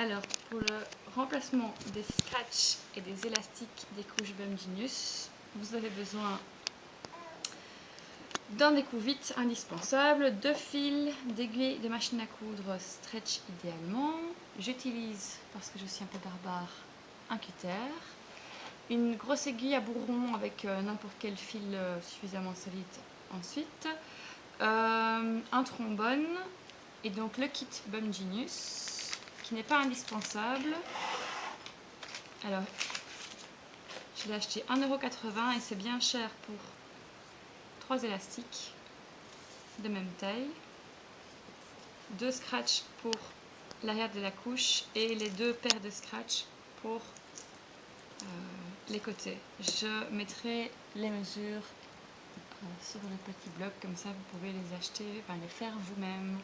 Alors, pour le remplacement des scratchs et des élastiques des couches Bum Genius, vous avez besoin d'un découvite indispensable, de fils, d'aiguilles de machine à coudre stretch idéalement. J'utilise, parce que je suis un peu barbare, un cutter, une grosse aiguille à bourron avec n'importe quel fil suffisamment solide ensuite, un trombone et donc le kit Bum Genius qui n'est pas indispensable. Alors, je l'ai acheté 1,80 € et c'est bien cher pour 3 élastiques de même taille, 2 scratchs pour l'arrière de la couche et les 2 paires de scratchs pour les côtés. Je mettrai les mesures sur le petit bloc, comme ça vous pouvez les acheter, enfin les faire vous-même.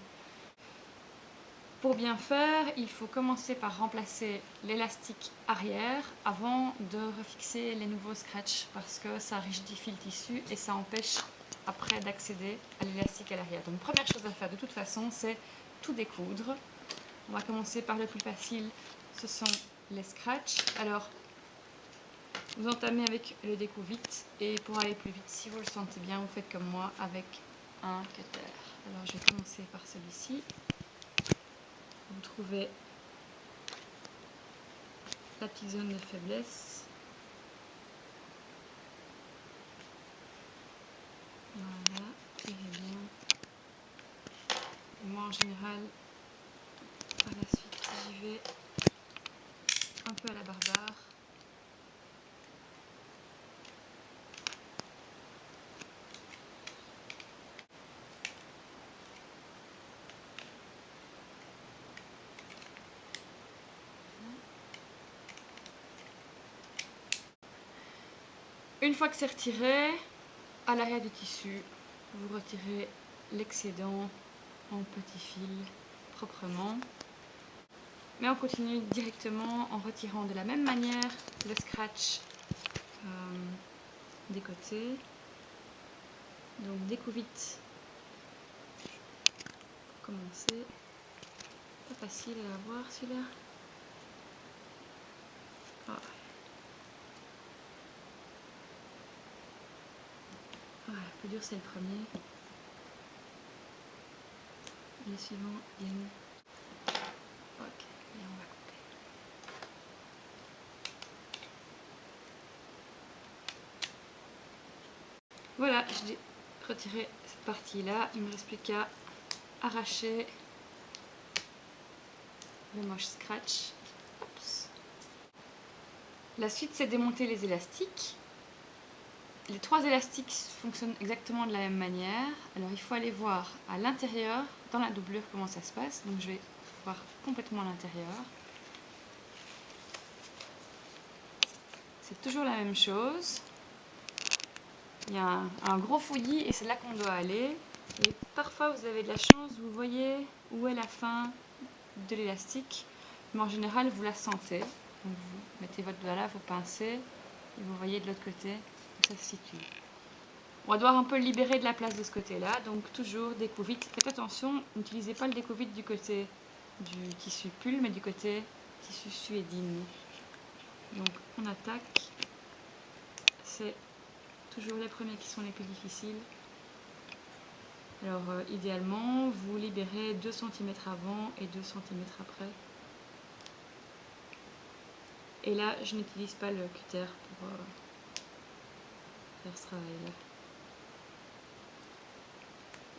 Pour bien faire, il faut commencer par remplacer l'élastique arrière avant de refixer les nouveaux scratchs parce que ça rigidifie le tissu et ça empêche après d'accéder à l'élastique à l'arrière. Donc première chose à faire de toute façon, c'est tout découdre. On va commencer par le plus facile, ce sont les scratchs. Alors vous entamez avec le découvite et pour aller plus vite, si vous le sentez bien, vous faites comme moi avec un cutter. Alors je vais commencer par celui-ci. Vous trouvez la petite zone de faiblesse. Voilà, tirez bien. Et moi en général, par la suite, j'y vais un peu à la barbare. Une fois que c'est retiré, à l'arrière du tissu, vous retirez l'excédent en petits fils proprement. Mais on continue directement en retirant de la même manière le scratch des côtés. Donc découvite pour commencer. Pas facile à avoir celui-là. Ah. Ouais, le plus dur c'est le premier. Les suivants viennent. Ok, et on va couper. Voilà, j'ai retiré cette partie-là. Il ne me reste plus qu'à arracher le moche scratch. Oups. La suite, c'est démonter les élastiques. Les 3 élastiques fonctionnent exactement de la même manière. Alors il faut aller voir à l'intérieur, dans la doublure, comment ça se passe. Donc je vais voir complètement à l'intérieur. C'est toujours la même chose. Il y a un gros fouillis et c'est là qu'on doit aller. Et parfois vous avez de la chance, vous voyez où est la fin de l'élastique. Mais en général vous la sentez. Donc vous mettez votre doigt là, vous pincez et vous voyez de l'autre côté où ça se situe. On va devoir un peu libérer de la place de ce côté-là, donc toujours découvite. Faites attention, n'utilisez pas le découvite du côté du tissu pull, mais du côté tissu suédine. Donc on attaque. C'est toujours les premiers qui sont les plus difficiles. Alors idéalement, vous libérez 2 cm avant et 2 cm après. Et là, je n'utilise pas le cutter pour faire ce travail-là.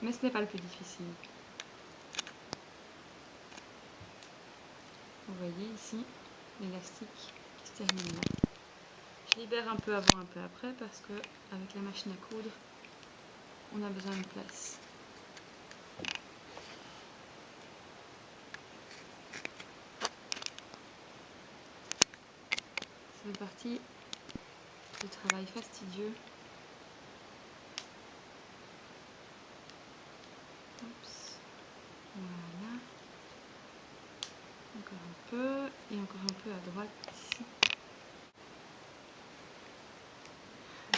Mais ce n'est pas le plus difficile. Vous voyez ici l'élastique qui se termine là. Je libère un peu avant, un peu après parce que avec la machine à coudre, on a besoin de place. Ça fait partie du travail fastidieux. Oups. Voilà. Encore un peu et encore un peu à droite ici.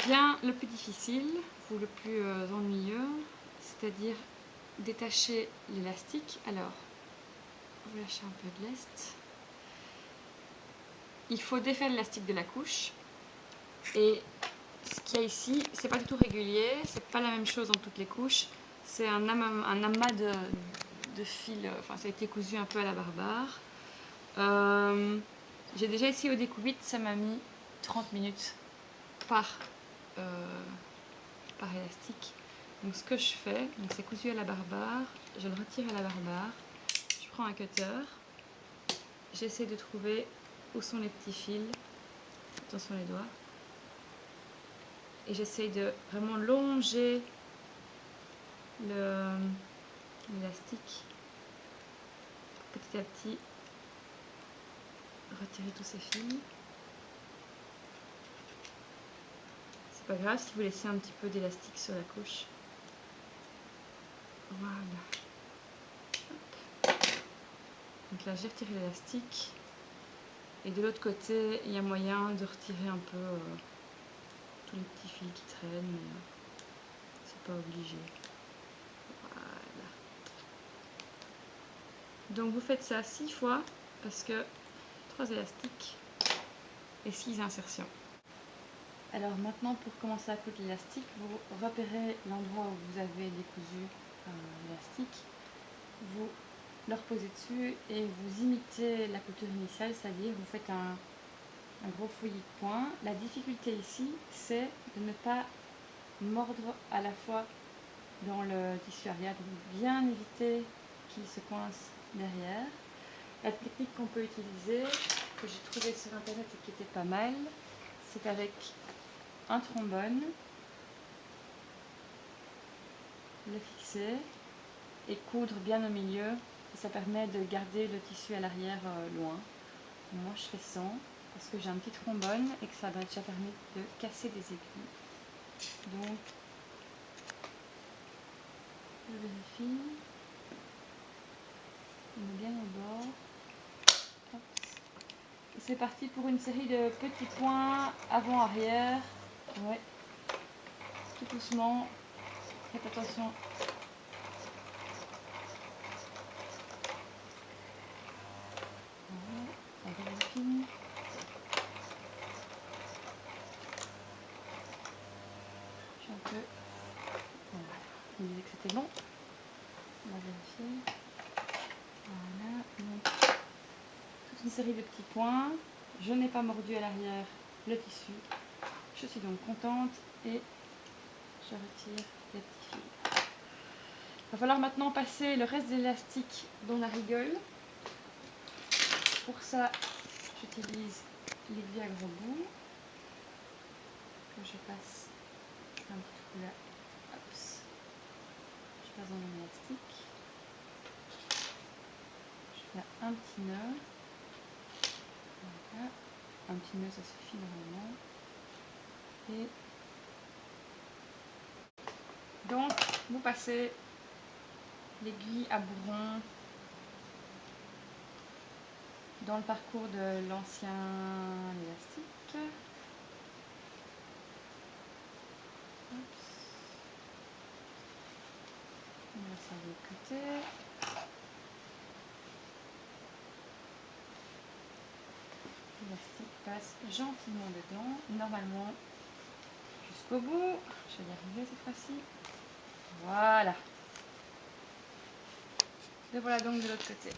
Vient le plus difficile, ou le plus ennuyeux, c'est-à-dire détacher l'élastique. Alors, vous lâchez un peu de lest. il faut défaire l'élastique de la couche. Et ce qu'il y a ici, c'est pas du tout régulier, c'est pas la même chose dans toutes les couches. C'est un amas de fils, enfin ça a été cousu un peu à la barbare. J'ai déjà essayé au découpite, ça m'a mis 30 minutes par élastique. Donc ce que je fais, c'est cousu à la barbare, je le retire à la barbare, je prends un cutter, j'essaie de trouver où sont les petits fils, attention les doigts, et j'essaie de vraiment longer l'élastique pour petit à petit retirer tous ces fils. C'est pas grave si vous laissez un petit peu d'élastique sur la couche. Voilà. Donc là j'ai retiré l'élastique et de l'autre côté il y a moyen de retirer un peu tous les petits fils qui traînent, mais c'est pas obligé. Voilà. Donc vous faites ça 6 fois parce que 3 élastiques et 6 insertions. Alors maintenant, pour commencer à coudre l'élastique, vous repérez l'endroit où vous avez décousu l'élastique, vous le reposez dessus et vous imitez la couture initiale, c'est-à-dire vous faites un gros fouillis de points. La difficulté ici, c'est de ne pas mordre à la fois dans le tissu arrière, donc bien éviter qu'il se coince derrière. La technique qu'on peut utiliser, que j'ai trouvée sur internet et qui était pas mal, c'est avec un trombone, le fixer et coudre bien au milieu, et ça permet de garder le tissu à l'arrière loin. Moi je fais sans parce que j'ai un petit trombone et que ça m'a déjà permis de casser des aiguilles. Donc je vérifie, on est bien au bord. Hop. Et c'est parti pour une série de petits points avant-arrière. Ouais, tout doucement, faites attention. Voilà, ça vérifie. Je suis un peu... Voilà. Il me disait que c'était bon. On va vérifier. Voilà, donc toute une série de petits points. Je n'ai pas mordu à l'arrière le tissu. Je suis donc contente et je retire les petits fils. Il va falloir maintenant passer le reste de l'élastique dans la rigole. Pour ça, j'utilise l'aiguille à gros bout que je passe un petit coup là. Hop. Je passe dans mon élastique. Je fais un petit nœud. Voilà. Un petit nœud, ça suffit normalement. Et donc, vous passez l'aiguille à bourron dans le parcours de l'ancien élastique. On va ça de l'autre côté. L'élastique passe gentiment dedans, normalement jusqu'au bout. Je vais y arriver cette fois-ci. Voilà. Et voilà donc de l'autre côté.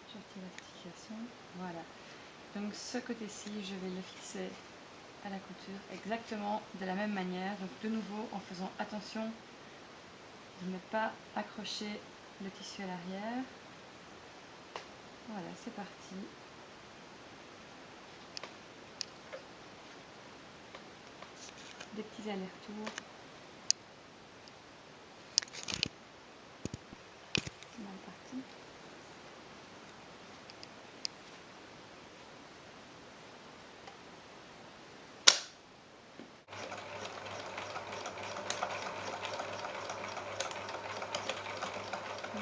Je retire l'articulation. Voilà. Donc ce côté-ci, je vais le fixer à la couture exactement de la même manière. Donc de nouveau en faisant attention de ne pas accrocher le tissu à l'arrière. Voilà, c'est parti. Des petits allers-retours. C'est mal parti.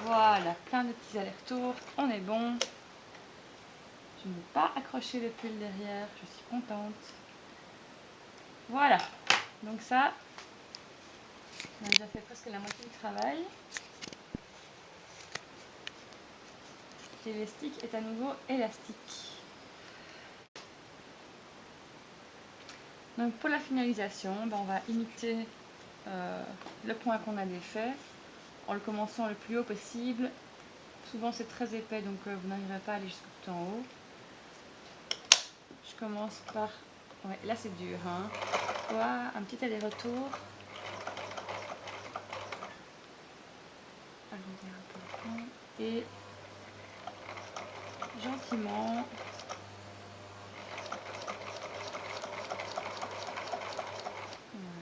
Voilà, plein de petits allers-retours, on est bon. Je n'ai pas accroché le pull derrière, je suis contente. Voilà, donc ça, on a déjà fait presque la moitié du travail. L'élastique est à nouveau élastique. Donc pour la finalisation, on va imiter le point qu'on a défait en le commençant le plus haut possible. Souvent c'est très épais, donc vous n'arriverez pas à aller jusqu'au tout en haut. Je commence par... Ouais, là c'est dur, hein. Voilà, un petit aller-retour. Agrandir un peu le point. Et gentiment...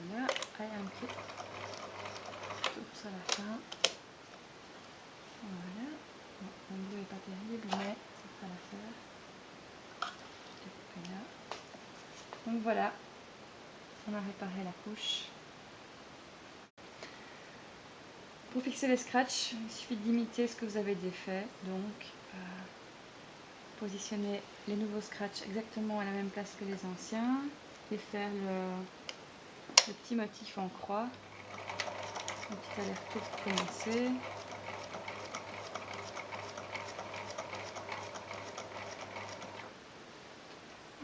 Voilà, allez un petit tour sur la fin. Voilà. Bon, l'angle n'est pas terrible, mais ça fera l'affaire. Là. Donc voilà, on a réparé la couche. Pour fixer les scratchs, il suffit d'imiter ce que vous avez défait. Donc, positionner les nouveaux scratchs exactement à la même place que les anciens et faire le petit motif en croix. Un petit aller-retour pour commencer.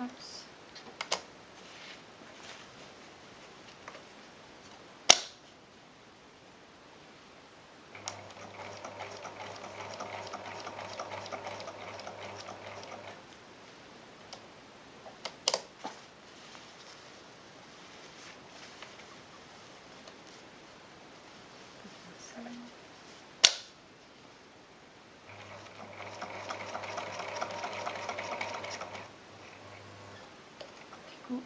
Oups. Du coup,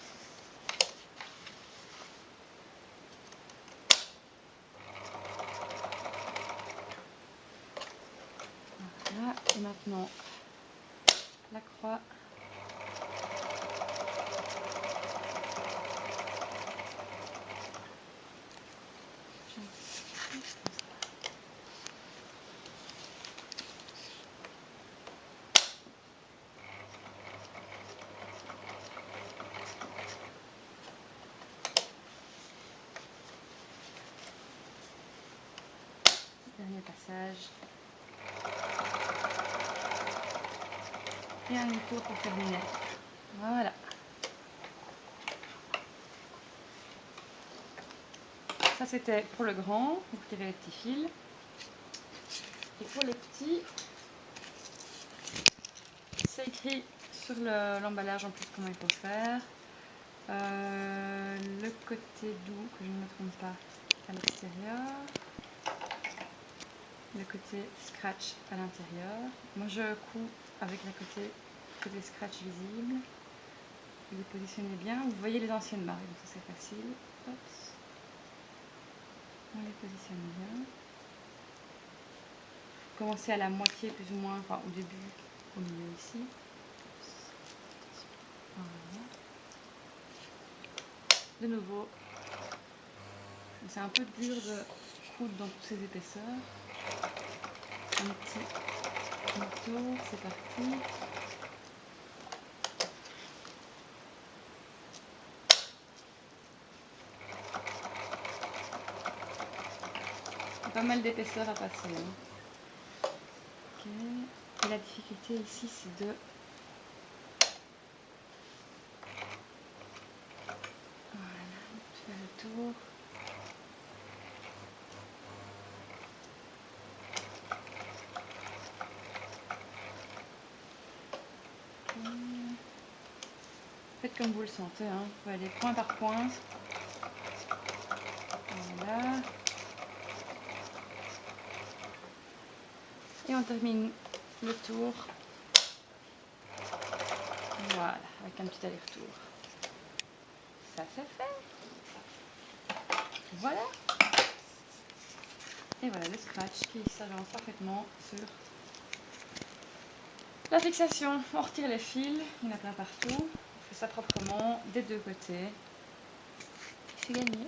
voilà, et maintenant la croix. Dernier passage. Et un tour pour terminer. Voilà. Ça c'était pour le grand, vous retirez les petits fils. Et pour les petits, c'est écrit sur l'emballage en plus comment il faut faire. Le côté doux, que je ne me trompe pas, à l'extérieur. Le côté scratch à l'intérieur. Moi je couds avec le côté scratch visible. Vous les positionnez bien. Vous voyez les anciennes marques, donc ça c'est facile. Hop. On les positionne bien. Commencez à la moitié plus ou moins, enfin au début, au milieu ici. Voilà. De nouveau, c'est un peu dur de coudre dans toutes ces épaisseurs. Un petit tour, c'est parti. Pas mal d'épaisseur à passer. Hein. Okay. Et la difficulté ici, c'est de... Voilà, faire le tour. Okay. Faites comme vous le sentez, hein. Vous pouvez aller point par point. Voilà. Et on termine le tour. Voilà, avec un petit aller-retour. Ça c'est fait. Voilà. Et voilà le scratch qui s'agence parfaitement sur la fixation. On retire les fils, il y en a plein partout. On fait ça proprement des deux côtés. C'est gagné.